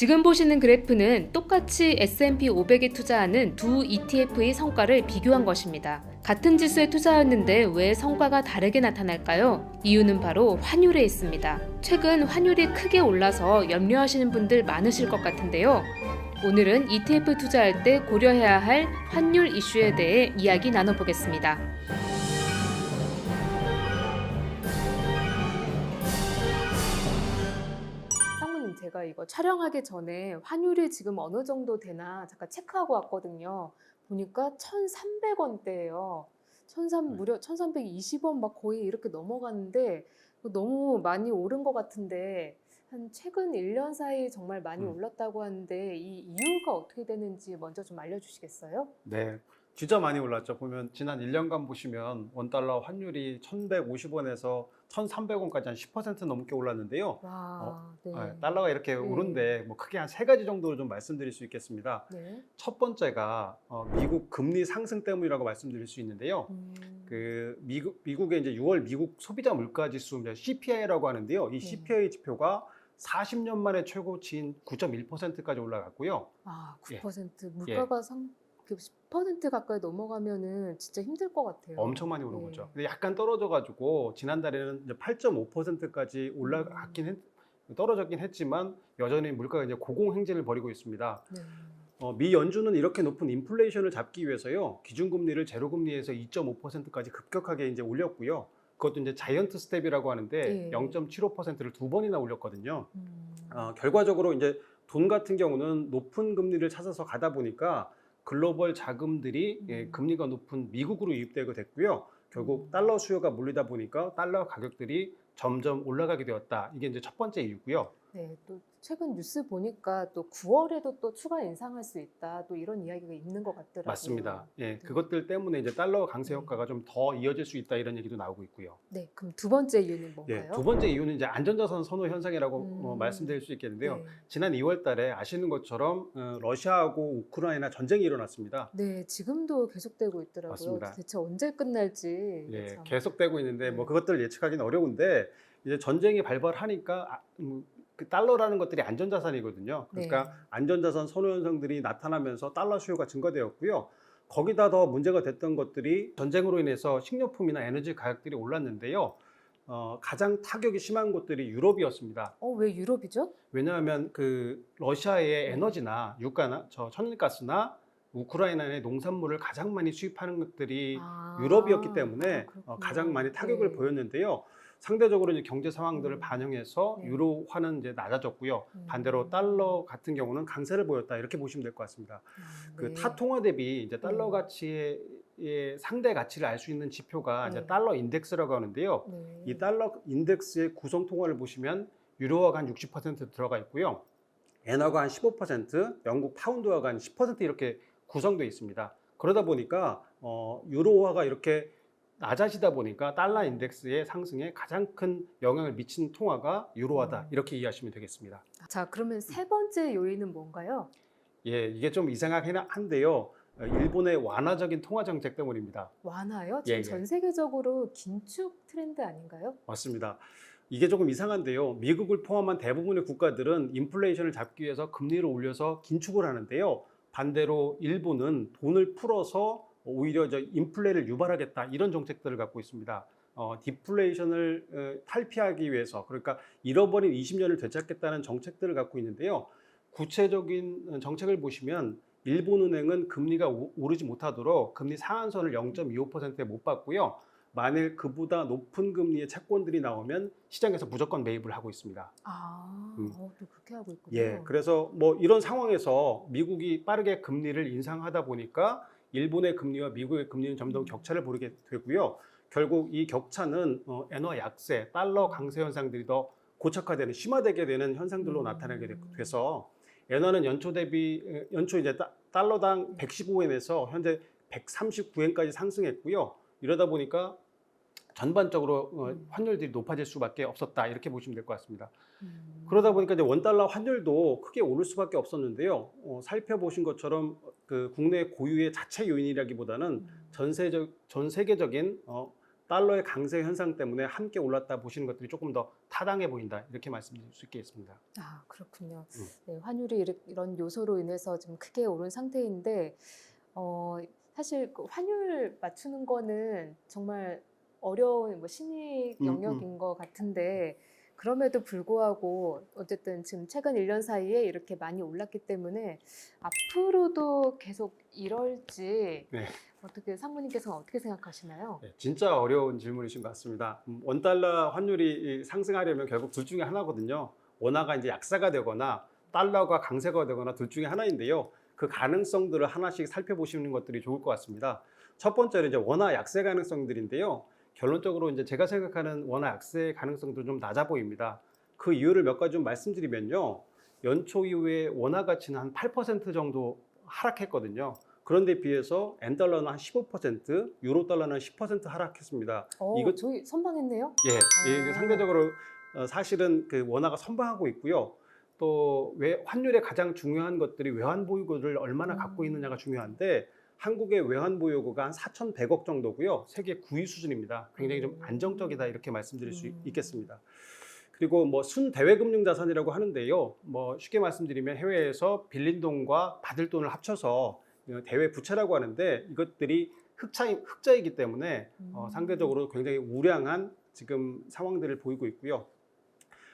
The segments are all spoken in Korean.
지금 보시는 그래프는 똑같이 S&P 500에 투자하는 두 ETF의 성과를 비교한 것입니다. 같은 지수에 투자했는데 왜 성과가 다르게 나타날까요? 이유는 바로 환율에 있습니다. 최근 환율이 크게 올라서 염려하시는 분들 많으실 것 같은데요. 오늘은 ETF 투자할 때 고려해야 할 환율 이슈에 대해 이야기 나눠보겠습니다. 상무님, 제가 이거 촬영하기 전에 환율이 지금 어느 정도 되나 잠깐 체크하고 왔거든요. 보니까 1,300원대예요. 무려 1,320원 막 거의 이렇게 넘어갔는데 너무 많이 오른 것 같은데 한 최근 1년 사이 정말 많이 올랐다고 하는데 이 이유가 어떻게 되는지 먼저 좀 알려주시겠어요? 네, 진짜 많이 올랐죠. 보면 지난 1년간 보시면 원달러 환율이 1,150원에서 1,300원까지 한 10% 넘게 올랐는데요. 와, 네. 달러가 이렇게 네. 오른데 뭐 크게 한 세 가지 정도로 좀 말씀드릴 수 있겠습니다. 네. 첫 번째가 미국 금리 상승 때문이라고 말씀드릴 수 있는데요. 그 미국의 이제 6월 미국 소비자 물가 지수 CPI라고 하는데요. 이 CPI 지표가 40년 만에 최고치인 9.1%까지 올라갔고요. 아, 9%. 물가가 10% 가까이 넘어가면은 진짜 힘들 것 같아요. 엄청 많이 오른 네. 거죠. 근데 약간 떨어져가지고 지난달에는 이제 8.5%까지 떨어졌긴 했지만 여전히 물가가 이제 고공행진을 벌이고 있습니다. 네. 미 연준은 이렇게 높은 인플레이션을 잡기 위해서요, 기준금리를 제로금리에서 2.5%까지 급격하게 이제 올렸고요. 그것도 이제 자이언트 스텝이라고 하는데 네. 0.75%를 두 번이나 올렸거든요. 결과적으로 이제 돈 같은 경우는 높은 금리를 찾아서 가다 보니까 글로벌 자금들이 금리가 높은 미국으로 유입되게 됐고요. 결국 달러 수요가 몰리다 보니까 달러 가격들이 점점 올라가게 되었다. 이게 이제 첫 번째 이유고요. 네, 또 최근 뉴스 보니까 또 9월에도 또 추가 인상할 수 있다. 또 이런 이야기가 있는 것 같더라고요. 맞습니다. 예, 네. 그것들 때문에 이제 달러 강세 효과가 좀 더 이어질 수 있다 이런 얘기도 나오고 있고요. 네, 그럼 두 번째 이유는 예, 뭔가요? 두 번째 이유는 이제 안전자산 선호 현상이라고 말씀드릴 수 있겠는데요. 네. 지난 2월 달에 아시는 것처럼 러시아하고 우크라이나 전쟁이 일어났습니다. 네, 지금도 계속되고 있더라고요. 맞습니다. 대체 언제 끝날지. 예, 참. 계속되고 있는데 네. 뭐 그것들을 예측하기는 어려운데 이제 전쟁이 발발하니까 그 달러라는 것들이 안전자산이거든요. 그러니까 네. 안전자산 선호 현상들이 나타나면서 달러 수요가 증가되었고요. 거기다 더 문제가 됐던 것들이 전쟁으로 인해서 식료품이나 에너지 가격들이 올랐는데요. 가장 타격이 심한 곳들이 유럽이었습니다. 왜 유럽이죠? 왜냐하면 그 러시아의 에너지나 유가나 천연가스나 우크라이나의 농산물을 가장 많이 수입하는 것들이 유럽이었기 때문에 그렇구나. 가장 많이 타격을 네. 보였는데요. 상대적으로 이제 경제 상황들을 반영해서 네. 유로화는 이제 낮아졌고요. 반대로 달러 같은 경우는 강세를 보였다 이렇게 보시면 될 것 같습니다. 그 네. 타 통화 대비 이제 달러 네. 가치의 상대 가치를 알 수 있는 지표가 네. 이제 달러 인덱스라고 하는데요. 네. 이 달러 인덱스의 구성 통화를 보시면 유로화가 한 60% 들어가 있고요. 엔화가 한 15%, 영국 파운드화가 한 10% 이렇게 구성되어 있습니다. 그러다 보니까 유로화가 이렇게 낮아지다 보니까 달러 인덱스의 상승에 가장 큰 영향을 미친 통화가 유로화다 이렇게 이해하시면 되겠습니다. 자, 그러면 세 번째 요인은 뭔가요? 예, 이게 좀 이상하긴 한데요. 일본의 완화적인 통화 정책 때문입니다. 완화요? 지금 예. 전 세계적으로 긴축 트렌드 아닌가요? 맞습니다. 이게 조금 이상한데요. 미국을 포함한 대부분의 국가들은 인플레이션을 잡기 위해서 금리를 올려서 긴축을 하는데요. 반대로 일본은 돈을 풀어서 오히려 인플레를 유발하겠다 이런 정책들을 갖고 있습니다. 디플레이션을 탈피하기 위해서, 그러니까 잃어버린 20년을 되찾겠다는 정책들을 갖고 있는데요. 구체적인 정책을 보시면 일본은행은 금리가 오르지 못하도록 금리 상한선을 0.25%에 못 받고요. 만일 그보다 높은 금리의 채권들이 나오면 시장에서 무조건 매입을 하고 있습니다. 또 그렇게 하고 있군요. 예, 그래서 뭐 이런 상황에서 미국이 빠르게 금리를 인상하다 보니까 일본의 금리와 미국의 금리는 점점 격차를 벌이게 되고요. 결국 이 격차는 엔화 약세, 달러 강세 현상들이 더 고착화되는, 심화되게 되는 현상들로 나타나게 돼서 엔화는 연초 이제 달러당 115엔에서 현재 139엔까지 상승했고요. 이러다 보니까 전반적으로 환율들이 높아질 수밖에 없었다 이렇게 보시면 될 것 같습니다. 그러다 보니까 이제 원달러 환율도 크게 오를 수밖에 없었는데요. 살펴보신 것처럼 그 국내 고유의 자체 요인이라기보다는 전 세계적인 달러의 강세 현상 때문에 함께 올랐다 보시는 것들이 조금 더 타당해 보인다 이렇게 말씀드릴 수 있겠습니다. 아, 그렇군요. 네, 환율이 이런 요소로 인해서 좀 크게 오른 상태인데 사실 그 환율 맞추는 거는 정말 어려운 뭐 심리 영역인 것 같은데 그럼에도 불구하고 어쨌든 지금 최근 1년 사이에 이렇게 많이 올랐기 때문에 앞으로도 계속 이럴지 네. 어떻게 상무님께서는 어떻게 생각하시나요? 네, 진짜 어려운 질문이신 것 같습니다. 원달러 환율이 상승하려면 결국 둘 중에 하나거든요. 원화가 이제 약세가 되거나 달러가 강세가 되거나 둘 중에 하나인데요. 그 가능성들을 하나씩 살펴보시는 것들이 좋을 것 같습니다. 첫 번째는 이제 원화 약세 가능성들인데요. 결론적으로 이제 제가 생각하는 원화 약세 가능성도 좀 낮아 보입니다. 그 이유를 몇 가지 좀 말씀드리면요. 연초 이후에 원화 가치는 한 8% 정도 하락했거든요. 그런데 비해서 엔달러는 한 15%, 유로 달러는 10% 하락했습니다. 이것 저희 선방했네요. 예, 이게 상대적으로 사실은 그 원화가 선방하고 있고요. 또 환율의 가장 중요한 것들이 외환 보유고를 얼마나 갖고 있느냐가 중요한데 한국의 외환 보유고가 한 4,100억 정도고요. 세계 9위 수준입니다. 굉장히 좀 안정적이다 이렇게 말씀드릴 수 있겠습니다. 그리고 뭐 순대외금융 자산이라고 하는데요. 뭐 쉽게 말씀드리면 해외에서 빌린 돈과 받을 돈을 합쳐서 대외 부채라고 하는데 이것들이 흑자이기 때문에 상대적으로 굉장히 우량한 지금 상황들을 보이고 있고요.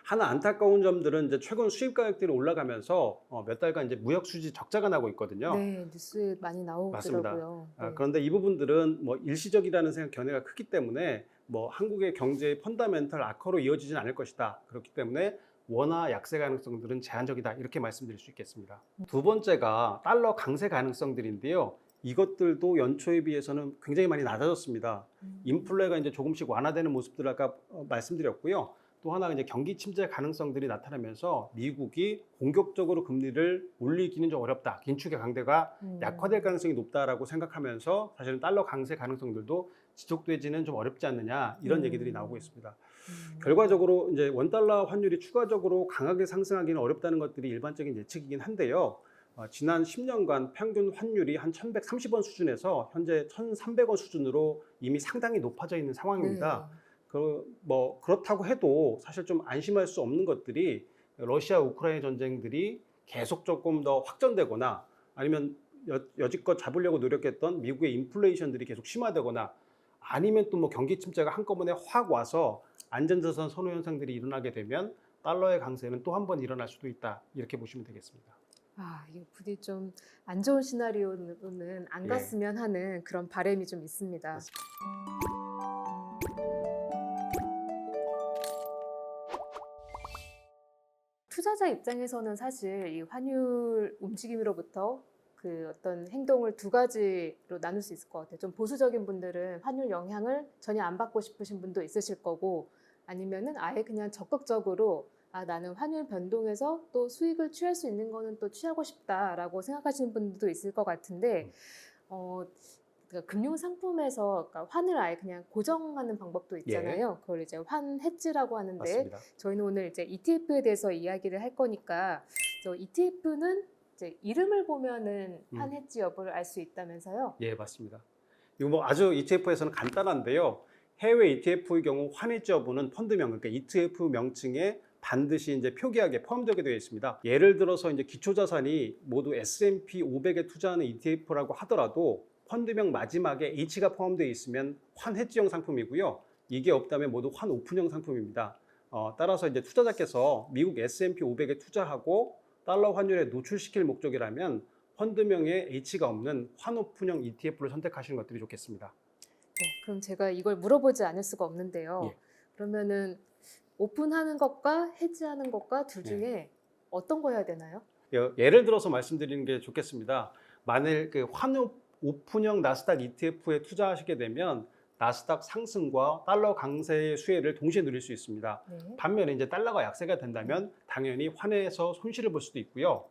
하나 안타까운 점들은 이제 최근 수입 가격들이 올라가면서 몇 달간 이제 무역 수지 적자가 나고 있거든요. 네, 뉴스에 많이 나오더라고요. 네. 그런데 이 부분들은 뭐 일시적이라는 견해가 크기 때문에 뭐 한국의 경제의 펀더멘털 악화로 이어지진 않을 것이다. 그렇기 때문에 원화 약세 가능성들은 제한적이다. 이렇게 말씀드릴 수 있겠습니다. 두 번째가 달러 강세 가능성들인데요. 이것들도 연초에 비해서는 굉장히 많이 낮아졌습니다. 인플레가 이제 조금씩 완화되는 모습들을 아까 말씀드렸고요. 또 하나 이제 경기 침체 가능성들이 나타나면서 미국이 공격적으로 금리를 올리기는 좀 어렵다. 긴축의 강대가 약화될 가능성이 높다라고 생각하면서 사실은 달러 강세 가능성들도 지속되지는 좀 어렵지 않느냐 이런 얘기들이 나오고 있습니다. 결과적으로 이제 원달러 환율이 추가적으로 강하게 상승하기는 어렵다는 것들이 일반적인 예측이긴 한데요. 지난 10년간 평균 환율이 한 1,130원 수준에서 현재 1,300원 수준으로 이미 상당히 높아져 있는 상황입니다. 네. 그렇다고 해도 사실 좀 안심할 수 없는 것들이 러시아 우크라이나 전쟁들이 계속 조금 더 확전되거나 아니면 여지껏 잡으려고 노력했던 미국의 인플레이션들이 계속 심화되거나 아니면 또 뭐 경기 침체가 한꺼번에 확 와서 안전자산 선호 현상들이 일어나게 되면 달러의 강세는 또 한 번 일어날 수도 있다 이렇게 보시면 되겠습니다. 이게 부디 좀 안 좋은 시나리오는 안 갔으면 하는 그런 바람이 좀 있습니다. 투자자 입장에서는 사실 이 환율 움직임으로부터 그 어떤 행동을 두 가지로 나눌 수 있을 것 같아요. 좀 보수적인 분들은 환율 영향을 전혀 안 받고 싶으신 분도 있으실 거고 아니면은 아예 그냥 적극적으로 나는 환율 변동에서 또 수익을 취할 수 있는 거는 또 취하고 싶다라고 생각하시는 분들도 있을 것 같은데 그러니까 금융 상품에서 그러니까 환을 아예 그냥 고정하는 방법도 있잖아요. 그걸 이제 환 헤지라고 하는데 맞습니다. 저희는 오늘 이제 ETF에 대해서 이야기를 할 거니까 ETF는 이제 이름을 보면은 환 헤지 여부를 알 수 있다면서요? 예, 맞습니다. 이거 뭐 아주 ETF에서는 간단한데요. 해외 ETF의 경우 환 헤지 여부는 펀드명, 그러니까 ETF 명칭에 반드시 이제 표기하게 포함되게 되어 있습니다. 예를 들어서 이제 기초자산이 모두 S&P 500에 투자하는 ETF라고 하더라도 펀드명 마지막에 H가 포함되어 있으면 환 헤지형 상품이고요. 이게 없다면 모두 환 오픈형 상품입니다. 따라서 이제 투자자께서 미국 S&P 500에 투자하고 달러 환율에 노출시킬 목적이라면 펀드명에 H가 없는 환 오픈형 ETF를 선택하시는 것들이 좋겠습니다. 네, 그럼 제가 이걸 물어보지 않을 수가 없는데요. 그러면은 오픈하는 것과 헤지하는 것과 둘 중에 어떤 거 해야 되나요? 예를 들어서 말씀드리는 게 좋겠습니다. 만일 그 환 오픈형 나스닥 ETF에 투자하시게 되면 나스닥 상승과 달러 강세의 수혜를 동시에 누릴 수 있습니다. 반면에 이제 달러가 약세가 된다면 당연히 환에서 손실을 볼 수도 있고요.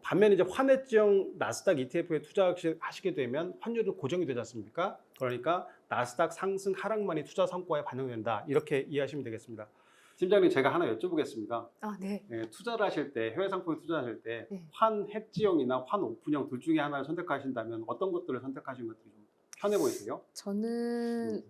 반면에 이제 환해지형 나스닥 ETF에 투자하시게 되면 환율은 고정이 되지 않습니까? 그러니까 나스닥 상승 하락만이 투자 성과에 반영된다. 이렇게 이해하시면 되겠습니다. 팀장님, 제가 하나 여쭤보겠습니다. 네. 투자를 하실 때, 해외 상품에 투자하실 때 환 해지형이나 환 오픈형 둘 중에 하나를 선택하신다면 어떤 것들을 선택하시는 것들이 좀 편해 보이세요? 저는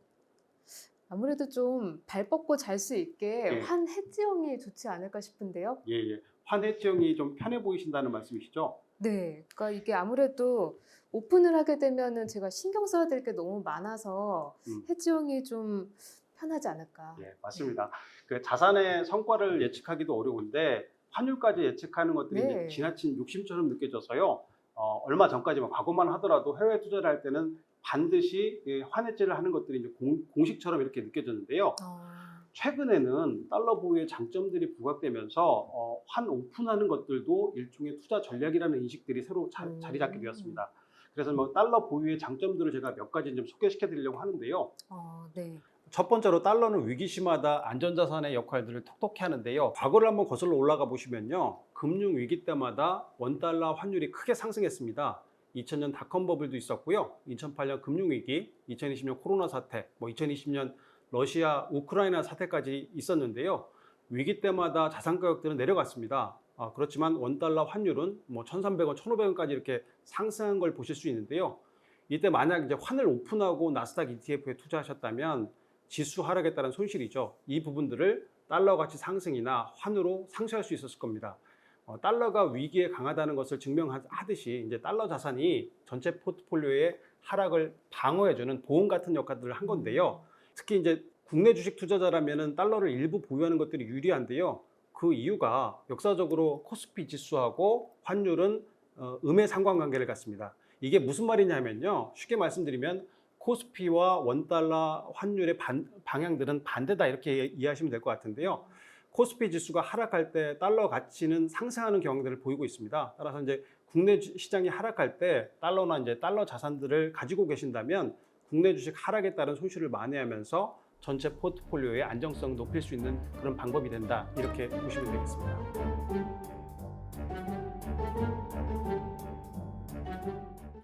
아무래도 좀 발 뻗고 잘 수 있게 예. 환 해지형이 좋지 않을까 싶은데요. 예, 예. 환해지형이 좀 편해 보이신다는 말씀이시죠? 네. 그러니까 이게 아무래도 오픈을 하게 되면은 제가 신경 써야 될 게 너무 많아서 음. 해지형이 좀 편하지 않을까. 예, 맞습니다. 그 자산의 성과를 예측하기도 어려운데 환율까지 예측하는 것들이 네. 이제 지나친 욕심처럼 느껴져서요. 얼마 전까지만 과거만 하더라도 해외 투자를 할 때는 반드시 이 환해지를 하는 것들이 이제 공식처럼 이렇게 느껴졌는데요. 최근에는 달러 보유의 장점들이 부각되면서 환 오픈하는 것들도 일종의 투자 전략이라는 인식들이 새로 자리 잡게 되었습니다. 그래서 뭐 달러 보유의 장점들을 제가 몇 가지 좀 소개시켜 드리려고 하는데요. 네. 첫 번째로 달러는 위기시마다 안전자산의 역할들을 톡톡히 하는데요. 과거를 한번 거슬러 올라가 보시면요. 금융위기 때마다 원달러 환율이 크게 상승했습니다. 2000년 닷컴 버블도 있었고요. 2008년 금융위기, 2020년 코로나 사태, 2020년 러시아, 우크라이나 사태까지 있었는데요. 위기 때마다 자산 가격들은 내려갔습니다. 그렇지만 원달러 환율은 1,300원, 1,500원까지 이렇게 상승한 걸 보실 수 있는데요. 이때 만약 이제 환을 오픈하고 나스닥 ETF에 투자하셨다면 지수 하락에 따른 손실이죠. 이 부분들을 달러 가치 상승이나 환으로 상쇄할 수 있었을 겁니다. 달러가 위기에 강하다는 것을 증명하듯이 이제 달러 자산이 전체 포트폴리오의 하락을 방어해주는 보험 같은 역할들을 한 건데요. 특히 이제 국내 주식 투자자라면은 달러를 일부 보유하는 것들이 유리한데요. 그 이유가 역사적으로 코스피 지수하고 환율은 음의 상관관계를 갖습니다. 이게 무슨 말이냐면요. 쉽게 말씀드리면 코스피와 원달러 환율의 방향들은 반대다 이렇게 이해하시면 될 것 같은데요. 코스피 지수가 하락할 때 달러 가치는 상승하는 경향들을 보이고 있습니다. 따라서 이제 국내 시장이 하락할 때 달러나 이제 달러 자산들을 가지고 계신다면 국내 주식 하락에 따른 손실을 만회하면서 전체 포트폴리오의 안정성 높일 수 있는 그런 방법이 된다. 이렇게 보시면 되겠습니다.